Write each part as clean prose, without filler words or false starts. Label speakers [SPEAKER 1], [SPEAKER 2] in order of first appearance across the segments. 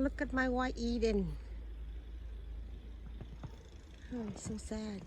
[SPEAKER 1] Look at my white Eden. Oh, it's so sad.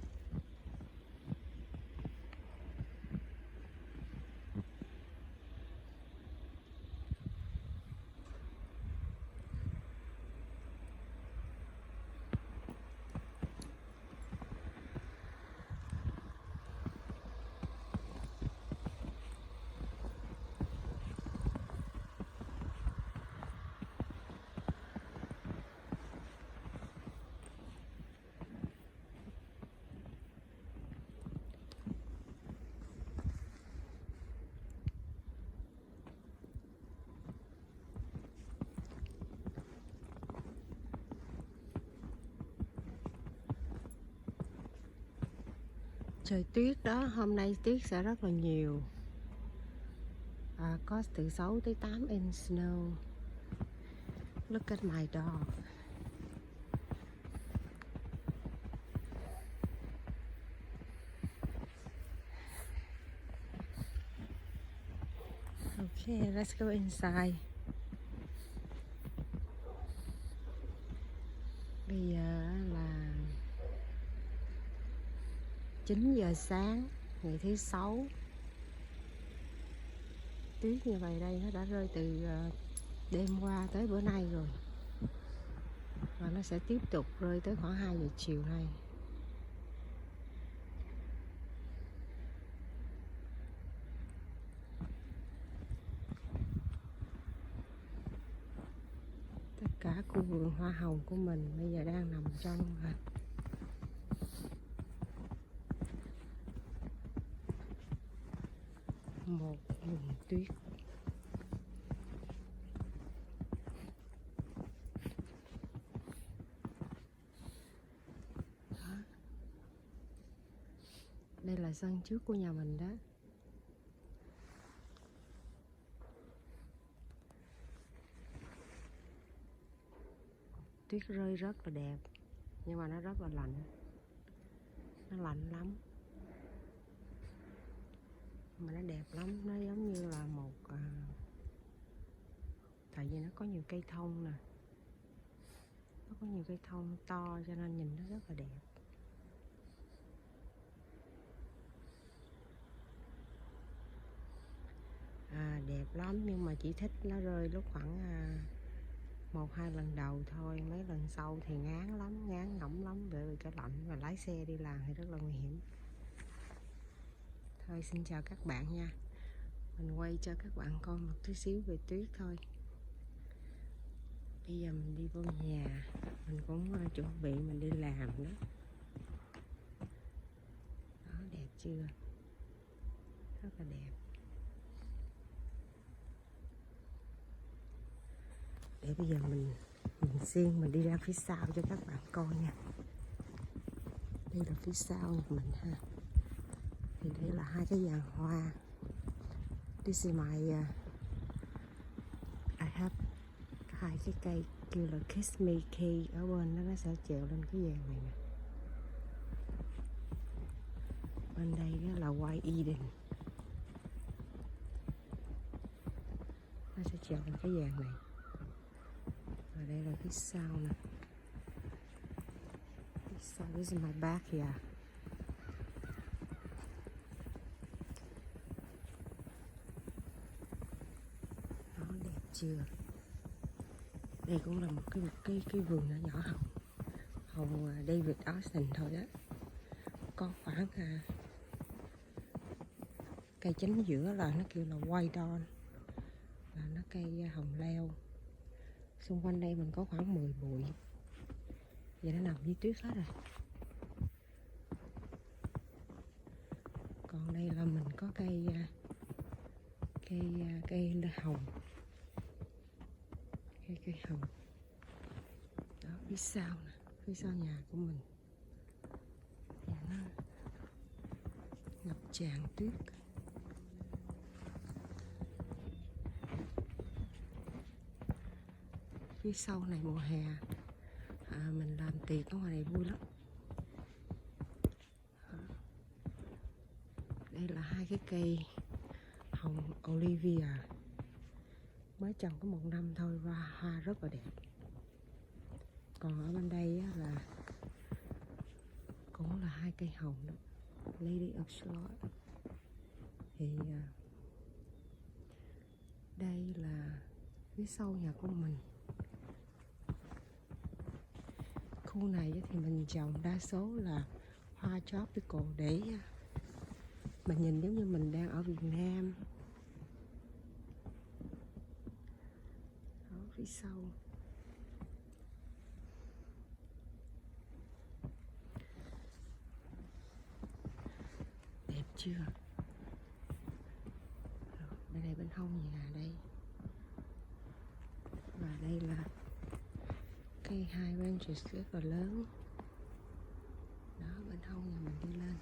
[SPEAKER 1] Trời tuyết đó, hôm nay tuyết sẽ rất là nhiều, có từ 6 tới 8 inch snow. Look at my dog. Okay, let's go inside. Bây giờ là 9 giờ sáng ngày thứ Sáu. Tuyết như vậy đây nó đã rơi từ đêm qua tới bữa nay rồi, và nó sẽ tiếp tục rơi tới khoảng 2 giờ chiều nay. Tất cả khu vườn hoa hồng của mình bây giờ đang nằm trong một vùng tuyết. Đó. Đây là sân trước của nhà mình đó. Tuyết rơi rất là đẹp, nhưng mà nó rất là lạnh. Nó lạnh lắm, mà nó đẹp lắm. Nó giống như là một tại vì nó có nhiều cây thông nè, nó có nhiều cây thông to cho nên nhìn nó rất là đẹp. Đẹp lắm, nhưng mà chỉ thích nó rơi lúc khoảng 1-2 lần đầu thôi. Mấy lần sau thì ngán lắm, ngán ngẩm lắm, bởi vì cái lạnh và lái xe đi làm thì rất là nguy hiểm. Thôi xin chào các bạn nha. Mình quay cho các bạn coi một tí xíu về tuyết thôi. Bây giờ mình đi vô nhà, mình cũng chuẩn bị mình đi làm đó. Đó, đẹp chưa? Rất là đẹp. Để bây giờ mình xiên mình đi ra phía sau cho các bạn coi nha. Đây là phía sau nhà mình ha. Thì đây là hai cái giàn hoa. This is my I have hai cái cây kêu là Kiss Me Key, ở bên đó nó sẽ trèo lên cái giàn này nè. Bên đây đó là White Eden, nó sẽ trèo lên cái giàn này. Và đây là phía sau nè. So this is my backyard. Đó, đẹp chưa? Đây cũng là một cái vườn nhỏ nhỏ hồng David Austin thôi đó. Có khoảng cây chính giữa là nó kêu là White Dawn, là nó cây hồng leo. Xung quanh đây mình có khoảng 10 bụi. Giờ nó nằm dưới tuyết hết rồi. Còn đây là mình có cây hồng, cây hồng. Đó, phía sau nè, phía sau nhà của mình. Và nó ngập tràn tuyết. Phía sau này mùa hè mình làm tiệc ở ngoài này vui lắm. Đây là hai cái cây hồng Olivia, mới trồng có 1 năm thôi, và hoa rất là đẹp. Còn ở bên đây á, là cũng là 2 cây hồng đó, Lady of Shalott. Thì đây là phía sau nhà của mình. Khu này thì mình trồng đa số là hoa tropical để mình nhìn giống như mình đang ở Việt Nam. Đó, phía sau đẹp chưa? Bên đây bên hông nhà đây, và đây là cây hydrangeas rất là lớn. Đó, bên hông nhà mình đi lên.